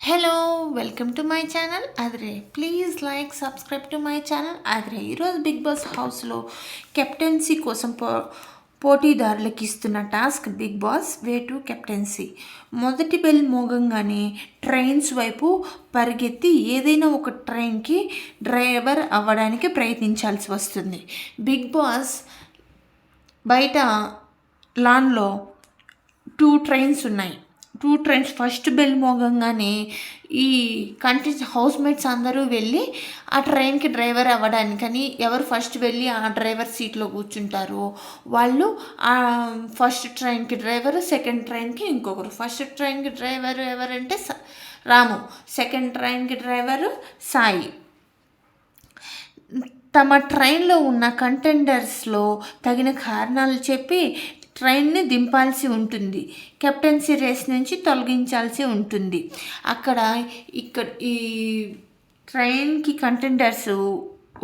Hello welcome to my channel ఆద్రే. Please like subscribe to my channel ఆద్రే. ఈరోజు big boss హౌస్లో captaincy కోసం పోటీదారులకు ఇస్తున్న task big boss way to captaincy. మొదటి బెల్ మోగంగానే ట్రైన్స్ వైపు పరిగెత్తి ఏదైనా ఒక ట్రైన్కి డ్రైవర్ అవ్వడానికి ప్రయత్నించాల్సి వస్తుంది. బిగ్ బాస్ బయట లాన్లో 2 ట్రైన్స్ ఉన్నాయి. 2 ట్రైన్స్ ఫస్ట్ బెల్ మోగంగానే ఈ హౌస్ మేట్స్ అందరూ వెళ్ళి ఆ ట్రైన్కి డ్రైవర్ అవ్వడానికని ఎవరు ఫస్ట్ వెళ్ళి ఆ డ్రైవర్ సీట్లో కూర్చుంటారో వాళ్ళు ఆ ఫస్ట్ ట్రైన్కి డ్రైవరు, సెకండ్ ట్రైన్కి ఇంకొకరు. ఫస్ట్ ట్రైన్కి డ్రైవర్ ఎవరంటే రాము, సెకండ్ ట్రైన్కి డ్రైవరు సాయి. తమ ట్రైన్లో ఉన్న కంటెండర్స్లో తగిన కారణాలు చెప్పి ట్రైన్ని దింపాల్సి ఉంటుంది. కెప్టెన్సీ రేస్ నుంచి తొలగించాల్సి ఉంటుంది. ఇక్కడ ఈ ట్రైన్కి కంటెండర్స్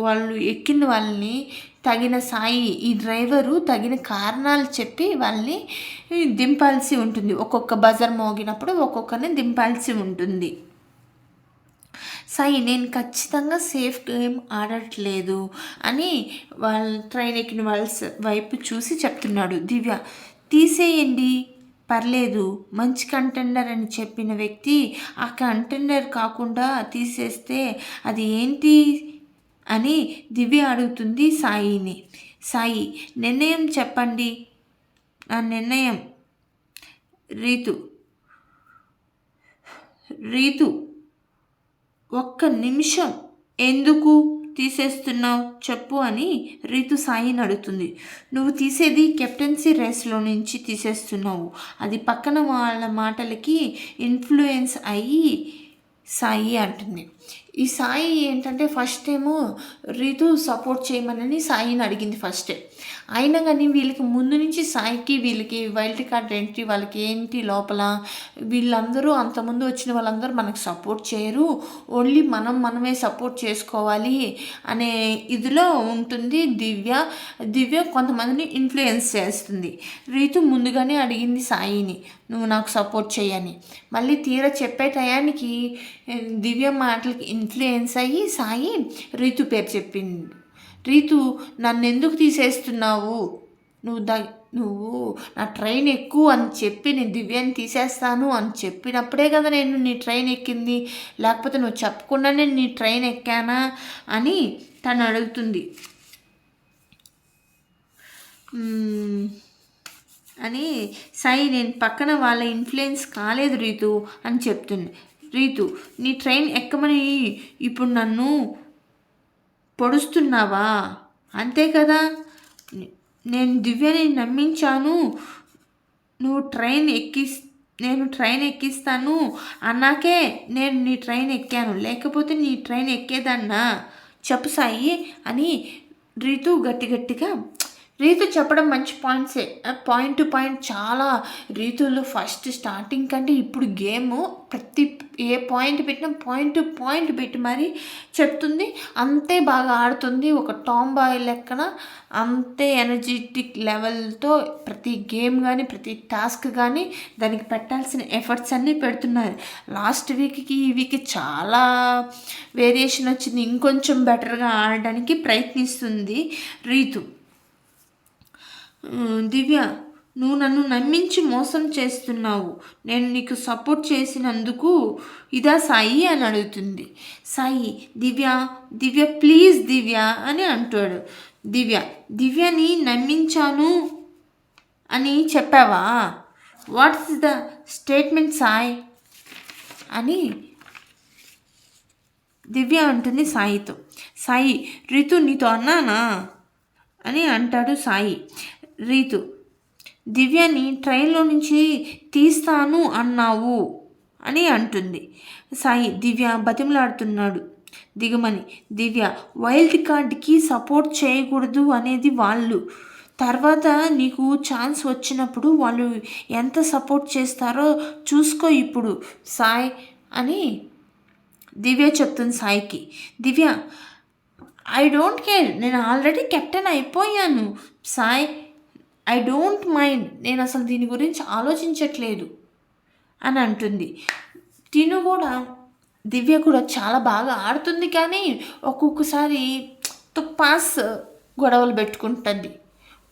వాళ్ళు ఎక్కిన వాళ్ళని ఈ డ్రైవరు తగిన కారణాలు చెప్పి వాళ్ళని దింపాల్సి ఉంటుంది. ఒక్కొక్క బజర్ మోగినప్పుడు ఒక్కొక్కరిని దింపాల్సి ఉంటుంది. సాయి, నేను ఖచ్చితంగా సేఫ్ గేమ్ ఆడట్లేదు అని వాళ్ళ ట్రైన్ ఎక్కిన వాళ్ళ వైపు చూసి చెప్తున్నాడు. దివ్య, తీసేయండి పర్లేదు, మంచి కంటెండర్ అని చెప్పిన వ్యక్తి ఆ కంటెండర్ కాకుండా తీసేస్తే అది ఏంటి అని దివ్య అడుగుతుంది సాయిని. సాయి, నిర్ణయం చెప్పండి. నా నిర్ణయం రీతు ఒక్క నిమిషం, ఎందుకు తీసేస్తున్నావు చెప్పు అని రీతు సాయిని అడుగుతుంది. నువ్వు తీసేది కెప్టెన్సీ రేస్లో నుంచి తీసేస్తున్నావు. అది పక్కన వాళ్ళ మాటలకి ఇన్ఫ్లుయెన్స్ అయ్యి సాయి అంటుంది. ఈ సాయి ఏంటంటే ఫస్ట్ ఏమో రీతు సపోర్ట్ చేయమని సాయిని అడిగింది ఫస్టే. అయినా కానీ వీళ్ళకి ముందు నుంచి సాయికి వీళ్ళకి వైల్డ్ కార్డ్ ఎంట్రీ వాళ్ళకి ఏంటి లోపల వీళ్ళందరూ అంతకుముందు వచ్చిన వాళ్ళందరూ మనకు సపోర్ట్ చేయరు, ఓన్లీ మనమే సపోర్ట్ చేసుకోవాలి అనే ఇదిలో ఉంటుంది దివ్య కొంతమందిని ఇన్ఫ్లుయెన్స్ చేస్తుంది. రీతు ముందుగానే అడిగింది సాయిని, నువ్వు నాకు సపోర్ట్ చేయని. మళ్ళీ తీరా చెప్పే టయానికి దివ్య మాటలకి ఇన్ఫ్లుయెన్స్ అయ్యి సాయి రీతు పేరు చెప్పింది. రీతు, నన్ను ఎందుకు తీసేస్తున్నావు, నువ్వు నా ట్రైన్ ఎక్కు అని చెప్పి నేను దివ్యాన్ని తీసేస్తాను అని చెప్పినప్పుడే కదా నేను నీ ట్రైన్ ఎక్కింది, లేకపోతే నువ్వు చెప్పకుండా నేను నీ ట్రైన్ ఎక్కానా అని తను అడుగుతుంది. అని సాయి, నేను పక్కన వాళ్ళ ఇన్ఫ్లుయెన్స్ కాలేదు రీతు అని చెప్తుంది. రీతు, నీ ట్రైన్ ఎక్కమని ఇప్పుడు నన్ను పొడుస్తున్నావా, అంతే కదా? నేను దివ్యని నమ్మించాను, నేను ట్రైన్ ఎక్కిస్తాను అన్నాకే నేను నీ ట్రైన్ ఎక్కాను, లేకపోతే నీ ట్రైన్ ఎక్కేదన్నా చెప్పు సాయి అని రీతు గట్టిగా రీతు చెప్పడం మంచి పాయింట్సే. పాయింట్ టు పాయింట్ చాలా రీతులు ఫస్ట్ స్టార్టింగ్ కంటే ఇప్పుడు గేమ్ ప్రతి ఏ పాయింట్ పెట్టినా పాయింట్ టు పాయింట్ పెట్టి మరీ చెప్తుంది. అంతే బాగా ఆడుతుంది. ఒక టామ్ బాయ్ లెక్కన అంతే ఎనర్జెటిక్ లెవెల్తో ప్రతి గేమ్ కానీ ప్రతి టాస్క్ కానీ దానికి పెట్టాల్సిన ఎఫర్ట్స్ అన్నీ పెడుతున్నారు. లాస్ట్ వీక్కి ఈ వీక్ చాలా వేరియేషన్ వచ్చింది. ఇంకొంచెం బెటర్గా ఆడడానికి ప్రయత్నిస్తుంది రీతు. దివ్య, నువ్వు నన్ను నమ్మించి మోసం చేస్తున్నావు, నేను నీకు సపోర్ట్ చేసినందుకు ఇదా సాయి అని అడుగుతుంది. సాయి, దివ్య ప్లీజ్ దివ్య అని అంటాడు. దివ్యని నమ్మించాను అని చెప్పావా, వాట్స్ ద స్టేట్మెంట్ సాయి అని దివ్య అంటుంది సాయితో. సాయి, రితు నీతో అన్నానా అని అంటాడు సాయి. రీతు, దివ్యని ట్రైన్లో నుంచి తీస్తాను అన్నావు అని అంటుంది. సాయి దివ్య బతిమలాడుతున్నాడు దిగమని. దివ్య, వైల్డ్ కార్డ్కి సపోర్ట్ చేయకూడదు అనేది వాళ్ళు, తర్వాత నీకు ఛాన్స్ వచ్చినప్పుడు వాళ్ళు ఎంత సపోర్ట్ చేస్తారో చూసుకో ఇప్పుడు సాయి అని దివ్య చెప్తుంది సాయికి. దివ్య, ఐ డోంట్ కేర్, నేను ఆల్రెడీ కెప్టెన్ అయిపోయాను సాయి, ఐ డోంట్ మైండ్, నేను అసలు దీని గురించి ఆలోచించట్లేదు అని అంటుంది. తిను కూడా దివ్య కూడా చాలా బాగా ఆడుతుంది, కానీ ఒక్కొక్కసారి తుప్పాస్ గొడవలు పెట్టుకుంటుంది.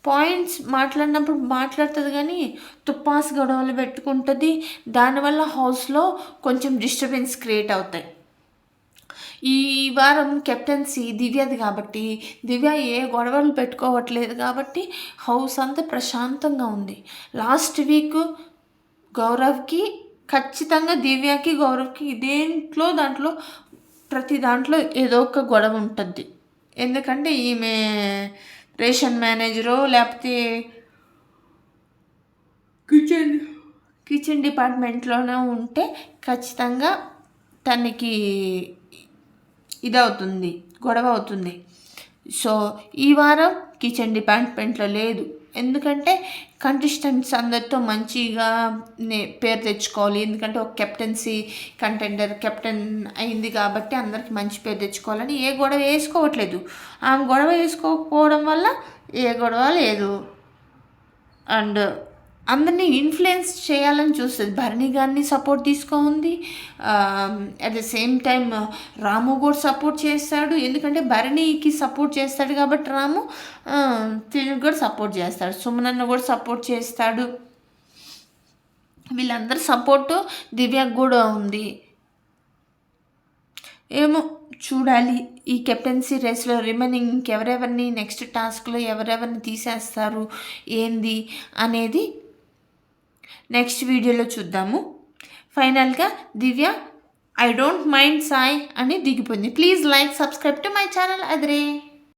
పాయింట్స్ మాట్లాడినప్పుడు మాట్లాడుతుంది, కానీ తుప్పాస్ గొడవలు పెట్టుకుంటుంది. దానివల్ల హౌస్లో కొంచెం డిస్టర్బెన్స్ క్రియేట్ అవుతాయి. ఈ వారం కెప్టెన్సీ దివ్యది కాబట్టి దివ్య ఏ గొడవలు పెట్టుకోవట్లేదు కాబట్టి హౌస్ అంతా ప్రశాంతంగా ఉంది. లాస్ట్ వీక్ గౌరవ్కి ఖచ్చితంగా దివ్యకి గౌరవ్కి దాంట్లో ప్రతి దాంట్లో ఏదో ఒక గొడవ ఉంటుంది. ఎందుకంటే ఈమె రేషన్ మేనేజరో లేకపోతే కిచెన్ డిపార్ట్మెంట్లోనే ఉంటే ఖచ్చితంగా తనకి ఇదవుతుంది, గొడవ అవుతుంది. సో ఈ వారం కిచెన్ డిపార్ట్మెంట్లో లేదు, ఎందుకంటే కంటెస్టెంట్స్ అందరితో మంచిగా పేరు తెచ్చుకోవాలి. ఎందుకంటే ఒక కెప్టెన్సీ కెప్టెన్ అయింది కాబట్టి అందరికి మంచి పేరు తెచ్చుకోవాలని ఏ గొడవ వేసుకోవట్లేదు. ఆమె గొడవ వేసుకోకపోవడం వల్ల ఏ గొడవ లేదు. అండ్ అందరినీ ఇన్ఫ్లుయెన్స్ చేయాలని చూస్తుంది. భరణి గారిని సపోర్ట్ తీసుకోంది. At the same time Ramu కూడా సపోర్ట్ చేస్తాడు, ఎందుకంటే భరణికి సపోర్ట్ చేస్తాడు కాబట్టి రాము తిను కూడా సపోర్ట్ చేస్తాడు. సుమనన్న కూడా సపోర్ట్ చేస్తాడు. వీళ్ళందరి సపోర్టు దివ్యకు కూడా ఉంది. ఏమో చూడాలి ఈ కెప్టెన్సీ రేస్లో రిమైనింగ్ ఇంకెవరెవరిని నెక్స్ట్ టాస్క్లో ఎవరెవరిని తీసేస్తారు ఏంది అనేది నెక్స్ట్ వీడియోలో చూద్దాము. ఫైనల్గా Divya I don't mind Sai అని దిగిపోయింది. Please like, subscribe to my channel Adhire.